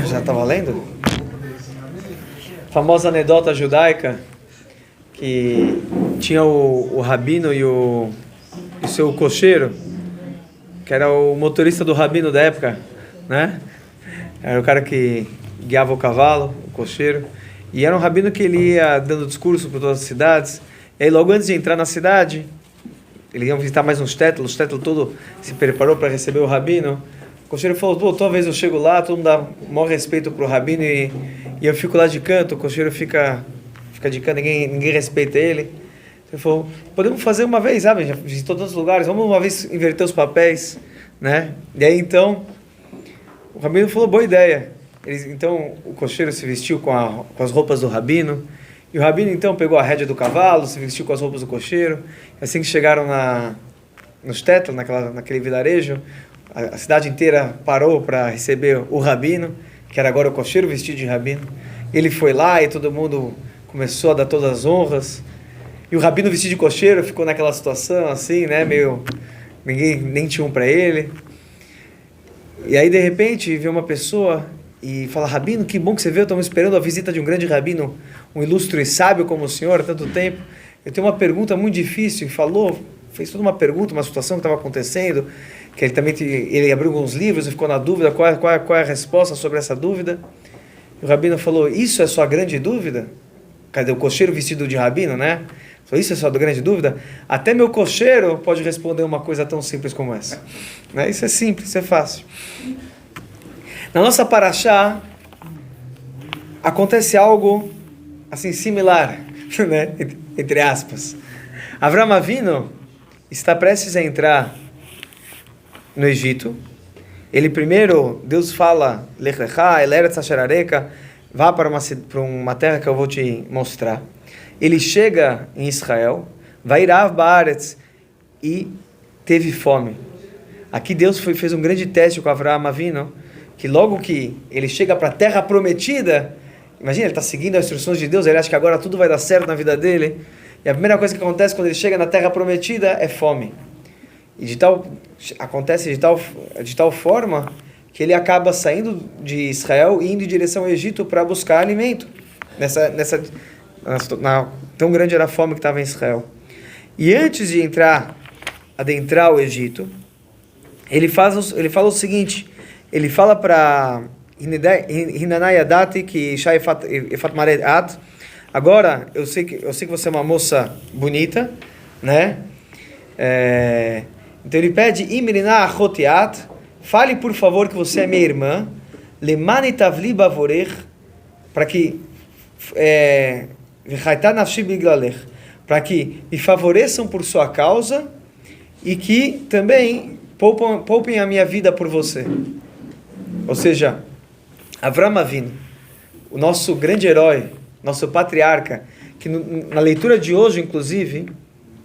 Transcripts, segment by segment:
Já está valendo? Famosa anedota judaica que tinha o rabino e o seu cocheiro, que era o motorista do rabino da época, né? Era o cara que guiava o cavalo, o cocheiro, e era um rabino que ele ia dando discurso por todas as cidades. E aí logo antes de entrar na cidade, ele ia visitar mais um shtetl, o shtetl todo se preparou para receber o rabino. O cocheiro falou: pô, toda vez eu chego lá, todo mundo dá o maior respeito pro rabino e eu fico lá de canto, o cocheiro fica de canto, ninguém respeita ele. Ele falou: podemos fazer uma vez, sabe? Já visitou todos os lugares, vamos uma vez inverter os papéis, né? E aí então, o rabino falou: boa ideia. Então o cocheiro se vestiu com as roupas do rabino, e o rabino então pegou a rédea do cavalo, se vestiu com as roupas do cocheiro. Assim que chegaram no shtetl, naquele vilarejo, a cidade inteira parou para receber o rabino, que era agora o cocheiro vestido de rabino. Ele foi lá e todo mundo começou a dar todas as honras. E o rabino vestido de cocheiro ficou naquela situação assim, né, meio ninguém nem tinha um para ele. E aí de repente veio uma pessoa e fala: rabino, que bom que você veio, estamos esperando a visita de um grande rabino, um ilustre e sábio como o senhor há tanto tempo. Eu tenho uma pergunta muito difícil. E fez toda uma pergunta, uma situação que estava acontecendo, que ele abriu alguns livros e ficou na dúvida qual é a resposta sobre essa dúvida. E o rabino falou: isso é sua grande dúvida? Cadê o cocheiro vestido de rabino, né? Falou: isso é sua grande dúvida? Até meu cocheiro pode responder uma coisa tão simples como essa, né? Isso é simples, isso é fácil. Na nossa paraxá acontece algo assim similar, né? Entre aspas. Avram Avinu está prestes a entrar no Egito. Ele primeiro, Deus fala: Lech lecha el eretz asher areka, vá para uma terra que eu vou te mostrar. Ele chega em Israel, vairav baaretz, e teve fome. Aqui Deus fez um grande teste com Avram Avinu, que logo que ele chega para a terra prometida, imagina, ele está seguindo as instruções de Deus, ele acha que agora tudo vai dar certo na vida dele, e a primeira coisa que acontece quando ele chega na terra prometida é fome. E acontece de tal forma que ele acaba saindo de Israel e indo em direção ao Egito para buscar alimento. Tão grande era a fome que estava em Israel. E antes de adentrar o Egito, ele fala o seguinte: ele fala para Hinanai Adati, que Shai Efat Mared At, agora eu sei que você é uma moça bonita, né? Então ele pede: Imrina Achotiat, fale por favor que você é minha irmã, Lemani Tavli Bavorech, para que para que me favoreçam por sua causa e que também poupem a minha vida por você. Ou seja, Avram Avinu, o nosso grande herói, nosso patriarca, que na leitura de hoje, inclusive,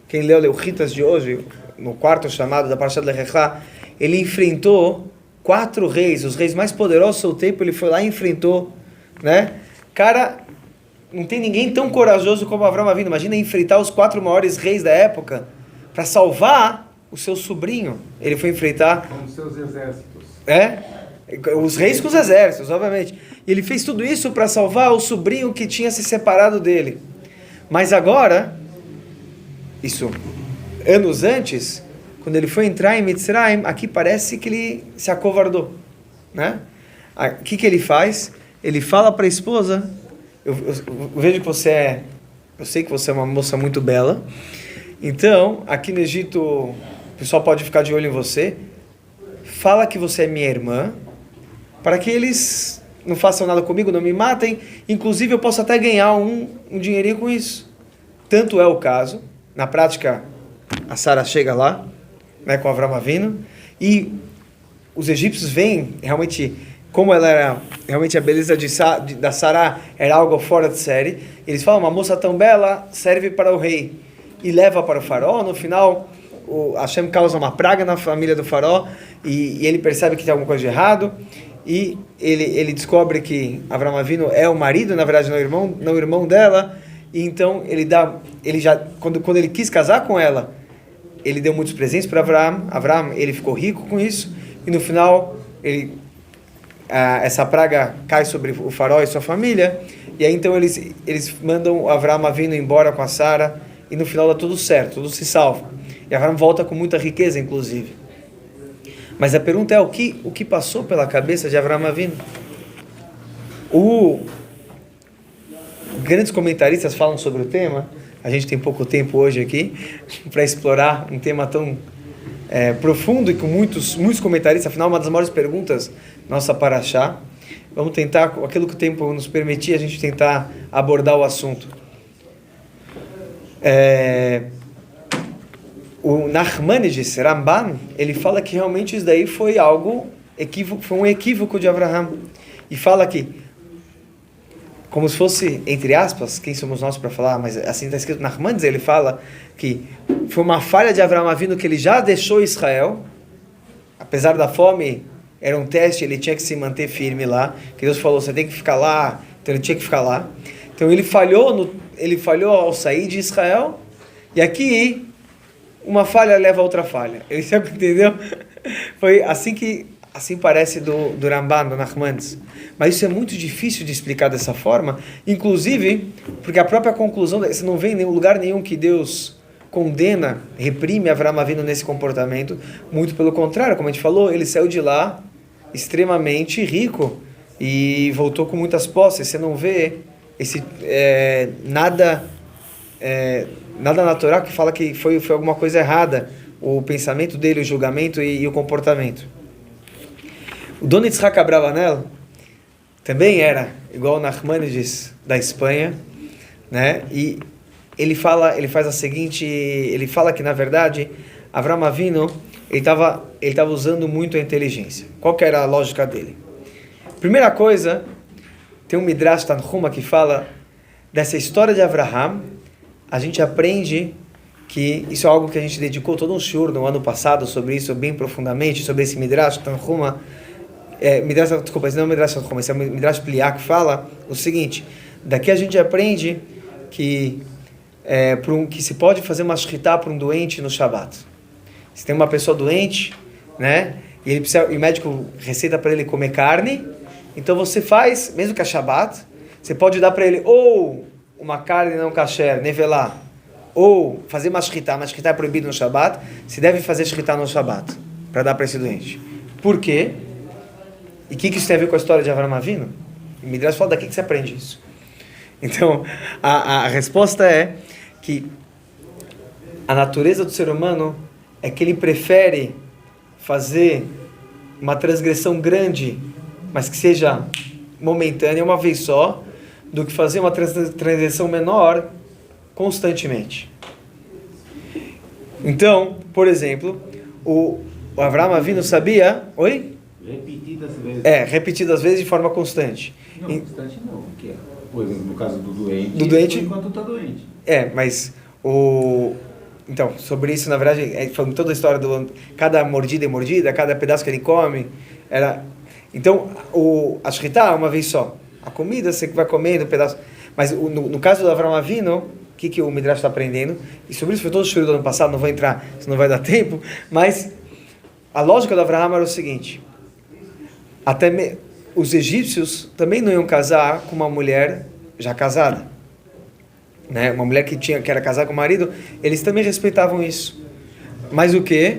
quem leu o Ritas de hoje, no quarto chamado da Parashat Lech Lecha, ele enfrentou 4 reis, os reis mais poderosos do seu tempo. Ele foi lá e enfrentou, né? Cara, não tem ninguém tão corajoso como Avram Avinu. Imagina enfrentar os 4 maiores reis da época para salvar o seu sobrinho. Ele foi enfrentar com os seus exércitos. Os reis com os exércitos, obviamente. E ele fez tudo isso para salvar o sobrinho que tinha se separado dele. Mas agora, isso anos antes, quando ele foi entrar em Mitzrayim, aqui parece que ele se acovardou, né? O que ele faz? Ele fala para a esposa: eu vejo que eu sei que você é uma moça muito bela, então aqui no Egito o pessoal pode ficar de olho em você. Fala que você é minha irmã, para que eles não façam nada comigo, não me matem. Inclusive eu posso até ganhar um dinheirinho com isso. Tanto é o caso, na prática, a Sara chega lá, né, com Avram Avinu, e os egípcios veem realmente como ela era, realmente a beleza da Sara era algo fora de série. Eles falam: uma moça tão bela serve para o rei, e leva para o faraó. No final, Hashem causa uma praga na família do faraó, e ele percebe que tem alguma coisa de errado, e ele descobre que Avram Avinu é o marido, na verdade não é o irmão dela. E então quando ele quis casar com ela, ele deu muitos presentes para Avram. Ele ficou rico com isso, e no final ele essa praga cai sobre o faraó e sua família, e aí então eles mandam Avraham Avinu embora com a Sara, e no final dá tudo certo, tudo se salva. E Avraham volta com muita riqueza, inclusive. Mas a pergunta é o que passou pela cabeça de Avraham Avinu? Grandes comentaristas falam sobre o tema. A gente tem pouco tempo hoje aqui para explorar um tema tão profundo e com muitos comentaristas. Afinal, uma das maiores perguntas nossa paraxá. Vamos tentar, aquilo que o tempo nos permitir, a gente tentar abordar o assunto. O Nachmanides Ramban, ele fala que realmente isso daí foi um equívoco de Avraham. E fala que, como se fosse, entre aspas, quem somos nós para falar, mas assim está escrito na Nachmanides, ele fala que foi uma falha de Avraham Avinu, que ele já deixou Israel, apesar da fome, era um teste, ele tinha que se manter firme lá, que Deus falou, você tem que ficar lá, então ele tinha que ficar lá. Então ele falhou ao sair de Israel, e aqui uma falha leva a outra falha. Ele sabe, entendeu? Foi assim parece do Ramban, do Nachmanides. Mas isso é muito difícil de explicar dessa forma, inclusive porque a própria conclusão, você não vê em lugar nenhum que Deus condena, reprime Avraham Avinu nesse comportamento. Muito pelo contrário, como a gente falou, ele saiu de lá extremamente rico e voltou com muitas posses. Você não vê nada natural que fala que foi alguma coisa errada, o pensamento dele, o julgamento e o comportamento. O Don Yitzhak Abravanel também era igual o Nachmanides da Espanha, né? E ele fala que na verdade Avraham Avinu ele estava usando muito a inteligência. Qual que era a lógica dele? Primeira coisa, tem um Midrash Tanhuma que fala dessa história de Avraham. A gente aprende que isso é algo que a gente dedicou todo um shiur no ano passado sobre isso bem profundamente, sobre esse Midrash Tanhuma. Desculpa, esse não é o Midrash Tanhuma, esse é o Midrash Pliá, que fala o seguinte: daqui a gente aprende que se pode fazer uma shritá para um doente no Shabat. Se tem uma pessoa doente, né, e o médico receita para ele comer carne, então você faz, mesmo que é Shabat, você pode dar para ele ou uma carne não kasher, nevelá, ou fazer uma shritá é proibido no Shabat, se deve fazer shritá no Shabat, para dar para esse doente. Por quê? E o que isso tem a ver com a história de Avraham Avinu? O Midrash fala, daqui que você aprende isso. Então, a resposta é que a natureza do ser humano é que ele prefere fazer uma transgressão grande, mas que seja momentânea, uma vez só, do que fazer uma transgressão menor constantemente. Então, por exemplo, o Avraham Avinu sabia... Oi? Repetidas vezes. Repetidas vezes de forma constante. Não, constante não. Que é, por exemplo, no caso do doente... Do doente... Enquanto está doente. Mas Então, sobre isso, na verdade, foi toda a história cada mordida e mordida, cada pedaço que ele come, Então, a shritá é uma vez só. A comida, você vai comendo um pedaço... Mas no caso do Avraham Avinu, o que o Midrash está aprendendo? E sobre isso foi todo o shiur do ano passado, não vou entrar, senão não vai dar tempo, mas a lógica do Avraham era o seguinte: os egípcios também não iam casar com uma mulher já casada, né? Uma mulher que era casada com o marido, eles também respeitavam isso. Mas o que?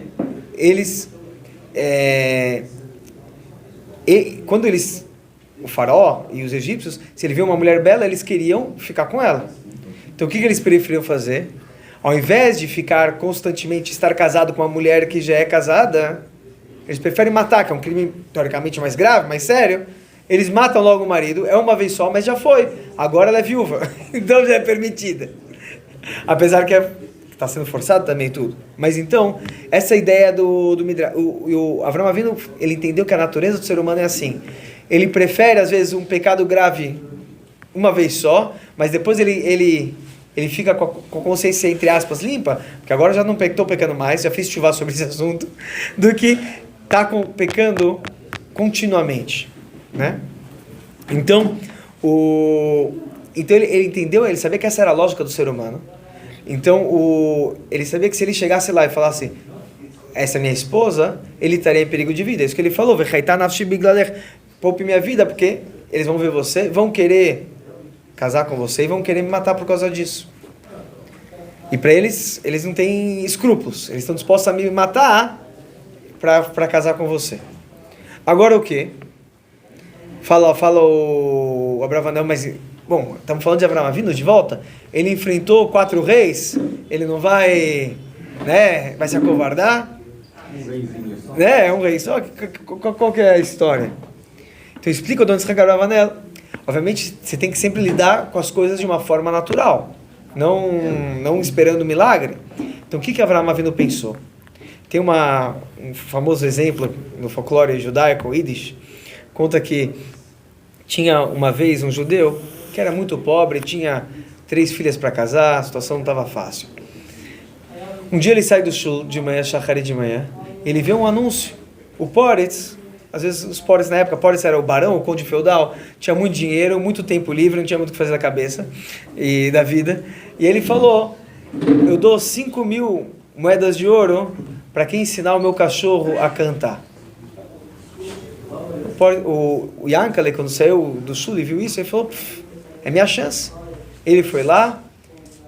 O faraó e os egípcios, se ele vê uma mulher bela, eles queriam ficar com ela. Então o que eles preferiam fazer? Ao invés de ficar constantemente, estar casado com uma mulher que já é casada, eles preferem matar, que é um crime teoricamente mais grave, mais sério. Eles matam logo o marido, é uma vez só, mas já foi. Agora ela é viúva, então já é permitida. Apesar que está sendo forçado também tudo. Mas então, essa ideia do Midrash, o Avraham Avinu, ele entendeu que a natureza do ser humano é assim. Ele prefere, às vezes, um pecado grave uma vez só, mas depois ele fica com a consciência, entre aspas, limpa, porque agora já não estou pecando mais, já fiz chuva sobre esse assunto, do que está pecando continuamente, né? Então, ele entendeu, ele sabia que essa era a lógica do ser humano. Então, ele sabia que se ele chegasse lá e falasse, essa é minha esposa, ele estaria em perigo de vida. É isso que ele falou, poupe minha vida, porque eles vão ver você, vão querer casar com você e vão querer me matar por causa disso. E para eles não têm escrúpulos, eles estão dispostos a me matar para casar com você. Agora o quê? Fala o Abravanel, mas... Bom, estamos falando de Abraão Avinu de volta. Ele enfrentou 4 reis, ele não vai, né, vai se acovardar? Um reizinho só. É um rei só. Qual que é a história? Então explica o Don Abravanel. Obviamente, você tem que sempre lidar com as coisas de uma forma natural, não esperando milagre. Então o que Abraão Avinu pensou? Tem um famoso exemplo no folclore judaico, Yiddish, conta que tinha uma vez um judeu que era muito pobre, tinha 3 filhas para casar, a situação não estava fácil. Um dia ele sai do shul de manhã, shachari de manhã, ele vê um anúncio. O Poretz, às vezes os Poretz na época, Poretz era o barão, o conde feudal, tinha muito dinheiro, muito tempo livre, não tinha muito o que fazer da cabeça e da vida. E ele falou, eu dou 5.000 moedas de ouro para quem ensinar o meu cachorro a cantar. O Yankale, quando saiu do sul e viu isso, ele falou, é minha chance. Ele foi lá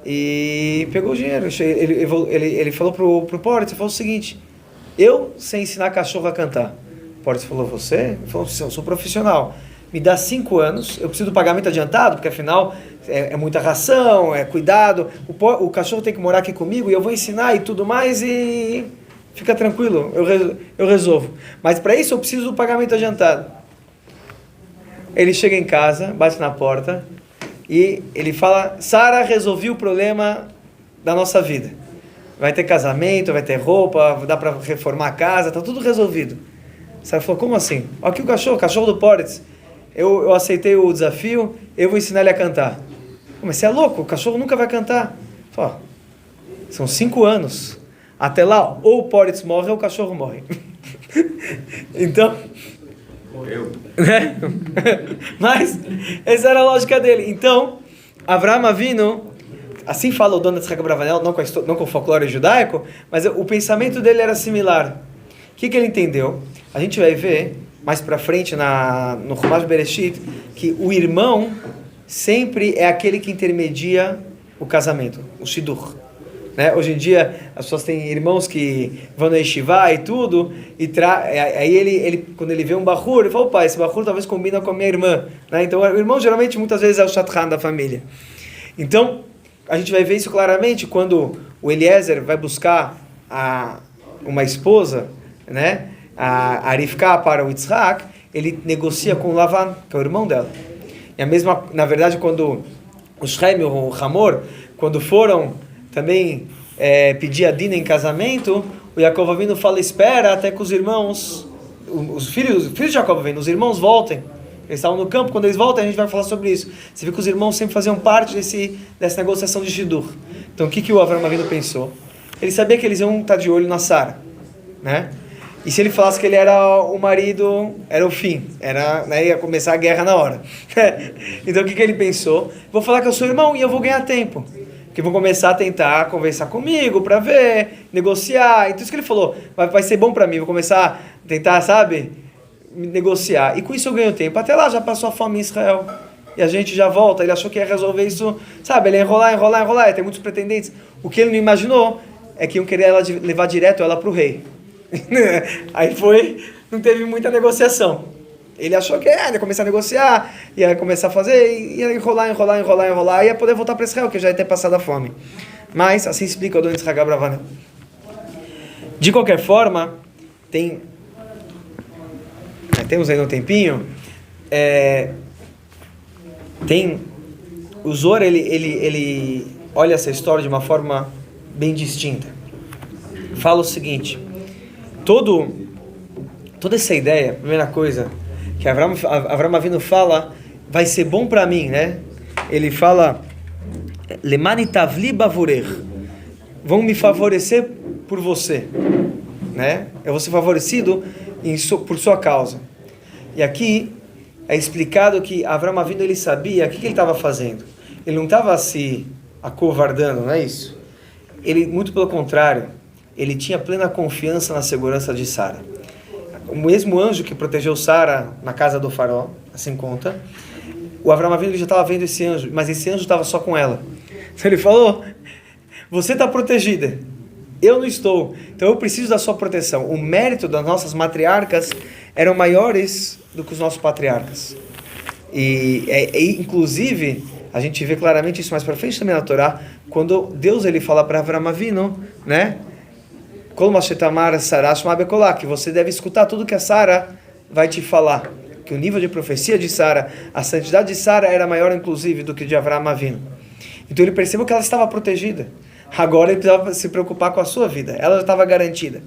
e pegou o dinheiro. Ele falou pro Poretz, ele falou o seguinte, eu sei ensinar cachorro a cantar. O Poretz falou, você? Ele falou, eu sou profissional. Me dá 5 anos, eu preciso do pagamento adiantado, porque afinal é muita ração, é cuidado. O cachorro tem que morar aqui comigo e eu vou ensinar e tudo mais e... Fica tranquilo, eu resolvo. Mas para isso eu preciso do pagamento adiantado. Ele chega em casa, bate na porta e ele fala, Sara, resolvi o problema da nossa vida. Vai ter casamento, vai ter roupa, dá para reformar a casa, está tudo resolvido. Sara falou, como assim? Olha aqui o cachorro do Poretz. Eu aceitei o desafio, eu vou ensinar ele a cantar. Mas você é louco, o cachorro nunca vai cantar. Fala, são 5 anos. Até lá, ou o Poretz morre ou o cachorro morre. Então... Morreu. Né? Mas, essa era a lógica dele. Então, Avraham Avinu, assim fala o Don Abravanel, não com o folclore judaico, mas o pensamento dele era similar. O que ele entendeu? A gente vai ver, mais pra frente, no Chumash Bereshit, que o irmão sempre é aquele que intermedia o casamento, o Shidduch. Né? Hoje em dia as pessoas têm irmãos que vão na yeshiva e tudo, aí ele quando ele vê um bahur, ele fala, opa, esse bahur talvez combina com a minha irmã, né? Então o irmão geralmente muitas vezes é o shadchan da família. Então a gente vai ver isso claramente quando o Eliezer vai buscar uma esposa, né? a Rivka para o Yitzhak, ele negocia com o Lavan, que é o irmão dela. E a mesma, na verdade, quando o Shem e o Hamor, quando foram também pedir a Dina em casamento, o Yaakov Avinu fala, espera até que os irmãos, os filhos de Yaakov Avinu, os irmãos voltem. Eles estavam no campo, quando eles voltam a gente vai falar sobre isso. Você vê que os irmãos sempre faziam parte dessa negociação de Shidduch. Então o que o Avraham Avinu pensou? Ele sabia que eles iam estar de olho na Sara, né? E se ele falasse que ele era o marido, era o fim, né, ia começar a guerra na hora. Então o que ele pensou? Vou falar que eu sou irmão e eu vou ganhar tempo. Que vão começar a tentar conversar comigo para ver, negociar. Então isso que ele falou, vai ser bom para mim, vou começar a tentar, sabe, negociar. E com isso eu ganho tempo. Até lá já passou a fome em Israel. E a gente já volta. Ele achou que ia resolver isso, sabe, ele ia enrolar. Ia ter muitos pretendentes. O que ele não imaginou é que iam querer levar direto ela para o rei. Aí não teve muita negociação. Ele achou que ia começar a negociar, ia começar a fazer, ia enrolar, ia poder voltar para Israel, que já ia ter passado a fome. Mas, assim explica o Don Yitzhak Abravanel. De qualquer forma, temos ainda um tempinho, o Zohar, ele olha essa história de uma forma bem distinta. Fala o seguinte, toda essa ideia, primeira coisa, que Avraham Avinu fala, vai ser bom para mim, né? Ele fala, Lemani tavli bavurer, vão me favorecer por você, né? Eu vou ser favorecido por sua causa. E aqui é explicado que Avraham Avinu, ele sabia o que ele estava fazendo. Ele não estava se acovardando, não é isso? Ele, muito pelo contrário, ele tinha plena confiança na segurança de Sara. o mesmo anjo que protegeu Sara na casa do faraó, assim conta, o Avraham Avinu ele já estava vendo esse anjo, mas esse anjo estava só com ela. Então ele falou, você está protegida, eu não estou, então eu preciso da sua proteção. O mérito das nossas matriarcas eram maiores do que os nossos patriarcas. E inclusive, a gente vê claramente isso mais para frente também na Torá, quando Deus ele fala para Avraham Avinu, né? Que você deve escutar tudo que a Sara vai te falar. Que o nível de profecia de Sara, a santidade de Sara era maior inclusive do que de Avraham Avinu. Então ele percebeu que ela estava protegida. Agora ele precisava se preocupar com a sua vida. Ela já estava garantida.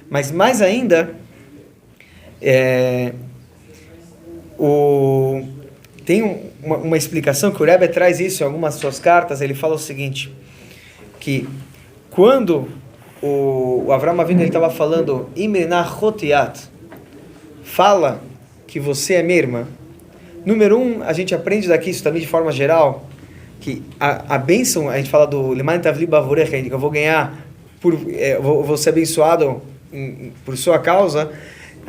Mas mais ainda, tem uma explicação que o Rebbe traz isso em algumas de suas cartas. Ele fala o seguinte, que quando o Avraham Avinu estava falando Imrina Chotiat, fala que você é minha irmã. Número 1, a gente aprende daqui isso também de forma geral, que a bênção, a gente fala do Leman Tavli Bavurech, que eu vou ganhar, vou ser abençoado por sua causa.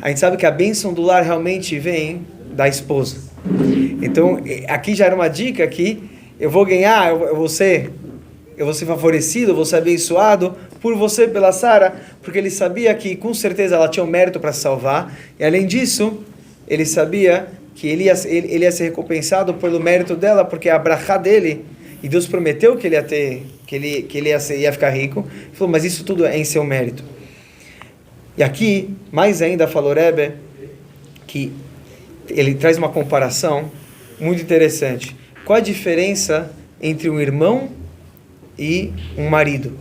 A gente sabe que a bênção do lar realmente vem da esposa. Então, aqui já era uma dica que eu vou ganhar, eu vou ser favorecido, eu vou ser abençoado por você, pela Sara, porque ele sabia que com certeza ela tinha um mérito para se salvar, e além disso, ele sabia que ele ia ser recompensado pelo mérito dela, porque a brachá dele, e Deus prometeu que ele ia ter, que ele ia ficar rico. Ele falou, mas isso tudo é em seu mérito. E aqui, mais ainda, falou Rebbe, que ele traz uma comparação muito interessante. Qual a diferença entre um irmão e um marido?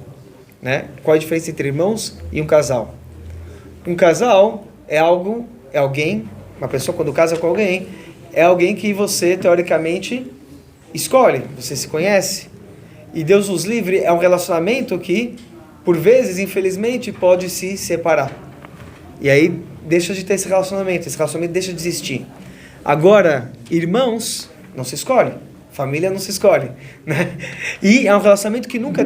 Né? Qual a diferença entre irmãos e um casal? Um casal é alguém, uma pessoa quando casa com alguém, é alguém que você, teoricamente, escolhe, você se conhece. E Deus nos livre, é um relacionamento que, por vezes, infelizmente, pode se separar. E aí, deixa de ter esse relacionamento deixa de existir. Agora, irmãos, não se escolhe. Família não se escolhe. Né? E é um relacionamento que nunca...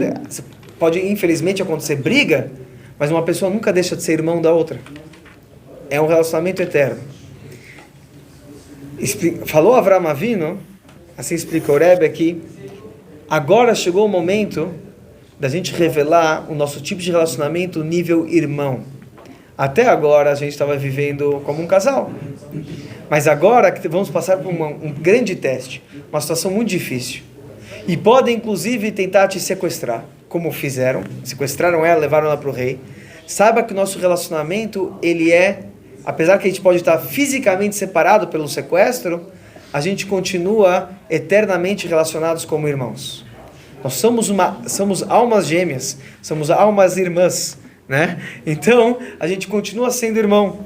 Pode, infelizmente, acontecer briga, mas uma pessoa nunca deixa de ser irmão da outra. É um relacionamento eterno. Falou Avraham Avinu, assim explica o Rebbe aqui, agora chegou o momento da gente revelar o nosso tipo de relacionamento nível irmão. Até agora a gente estava vivendo como um casal. Mas agora vamos passar por um grande teste, uma situação muito difícil. E podem, inclusive, tentar te sequestrar, como fizeram. Sequestraram ela, levaram ela para o rei. Saiba que o nosso relacionamento, ele é, apesar que a gente pode estar fisicamente separado pelo sequestro, a gente continua eternamente relacionados como irmãos. Nós somos almas gêmeas, somos almas irmãs, né? Então, a gente continua sendo irmão.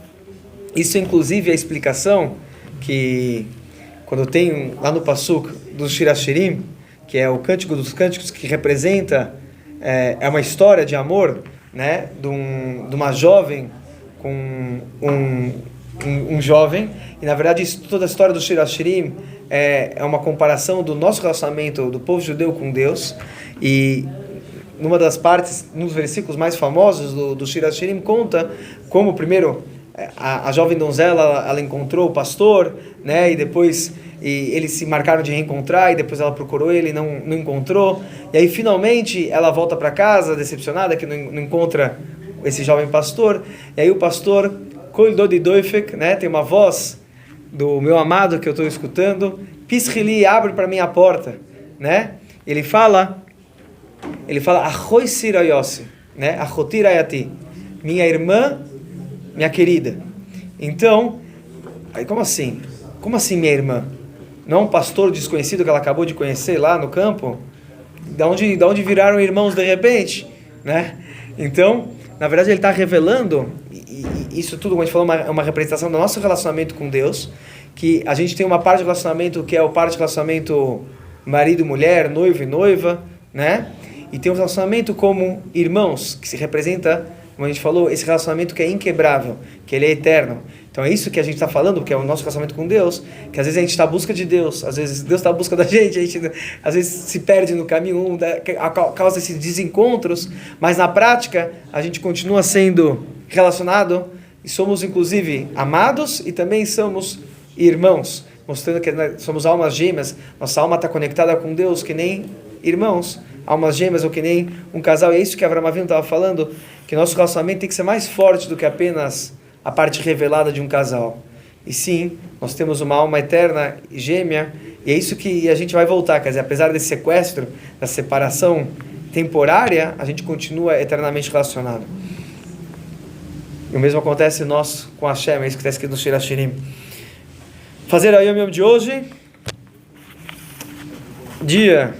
Isso, inclusive, é a explicação que, quando tem lá no Pasuk do Shir Hashirim, que é o Cântico dos Cânticos, que representa, é uma história de amor, né? De uma jovem com um jovem, e na verdade toda a história do Shir Hashirim é uma comparação do nosso relacionamento do povo judeu com Deus. E numa das partes, nos versículos mais famosos do Shir Hashirim, conta como primeiro a jovem donzela ela encontrou o pastor, né, e depois eles se marcaram de reencontrar, e depois ela procurou ele e não encontrou, e aí finalmente ela volta para casa decepcionada que não encontra esse jovem pastor. E aí o pastor né, tem uma voz do meu amado que eu estou escutando, Pisrili, abre para mim a porta, né? Ele fala Achoi Sirayossi, né? Achotirayati, minha irmã, minha querida. Então, aí como assim? Como assim minha irmã? Não é um pastor desconhecido que ela acabou de conhecer lá no campo? Da onde viraram irmãos de repente, né? Então, na verdade ele está revelando, e isso tudo, como a gente falou, é uma representação do nosso relacionamento com Deus, que a gente tem uma parte de relacionamento que é o parte de relacionamento marido e mulher, noivo e noiva, né? E tem um relacionamento como irmãos, que se representa, como a gente falou, esse relacionamento que é inquebrável, que ele é eterno. Então é isso que a gente está falando, porque é o nosso relacionamento com Deus, que às vezes a gente está à busca de Deus, às vezes Deus está à busca da gente, a gente às vezes se perde no caminho, causa esses desencontros, mas na prática a gente continua sendo relacionado, e somos inclusive amados e também somos irmãos, mostrando que somos almas gêmeas. Nossa alma está conectada com Deus que nem irmãos, almas gêmeas ou que nem um casal. E é isso que Avraham Avinu estava falando, que nosso relacionamento tem que ser mais forte do que apenas a parte revelada de um casal. E sim, nós temos uma alma eterna e gêmea, e é isso que a gente vai voltar. Quer dizer, apesar desse sequestro, da separação temporária, a gente continua eternamente relacionado. E o mesmo acontece nós com Hashem, é isso que está escrito no Shir Hashirim. Fazer a Yom Yom de hoje, dia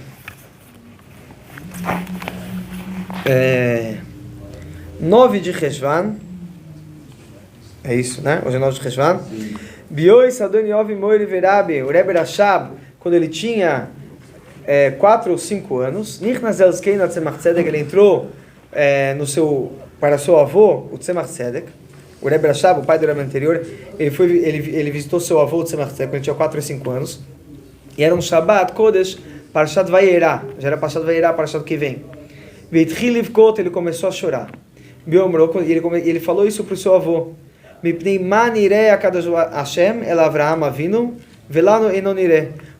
9 de Cheshvan, é isso, né? Hoje é 9 de Cheshvan. Bioi Sadoni Ovi Moiri Verabi, o Rebbe Rashab, quando ele tinha 4 ou 5 anos, Nichnas Elskei na Tzemach Tzedek, ele entrou para seu avô, o Tzemach Tzedek. O Rebbe Rashab, o pai do Rebbe anterior, ele visitou seu avô, o Tzemach Tzedek, quando ele tinha 4 ou 5 anos. E era um Shabbat Kodesh, Parashat Vayera, já era Parashat Vayera, Parashat que vem. Veitchil Livkot, ele começou a chorar. Ele falou isso para o seu avô.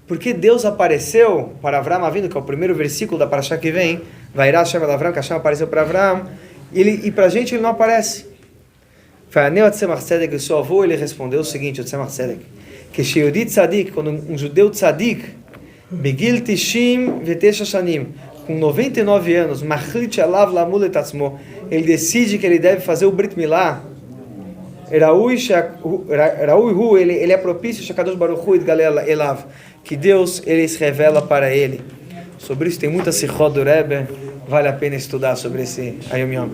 Porque Deus apareceu para Avraham Avinu, que é o primeiro versículo da Parashá que vem, Vairá Hashem el Avram, que Hashem apareceu para Avraham, e para a gente ele não aparece. O seu avô ele respondeu o seguinte, o Tzemach Tzedek, que Sheyudi Tzadik, quando um judeu Tzadik, Begil Tishim Vetesha Shanim, com 99 anos, Machlit Alav Lamul Etatzmo, ele decide que ele deve fazer o Brit Milá, ele é propício, Shakadosh Baruch Hu Idgalel Elav, que Deus ele se revela para ele. Sobre isso tem muita Sichot do Rebbe, vale a pena estudar sobre esse Ayom Yom.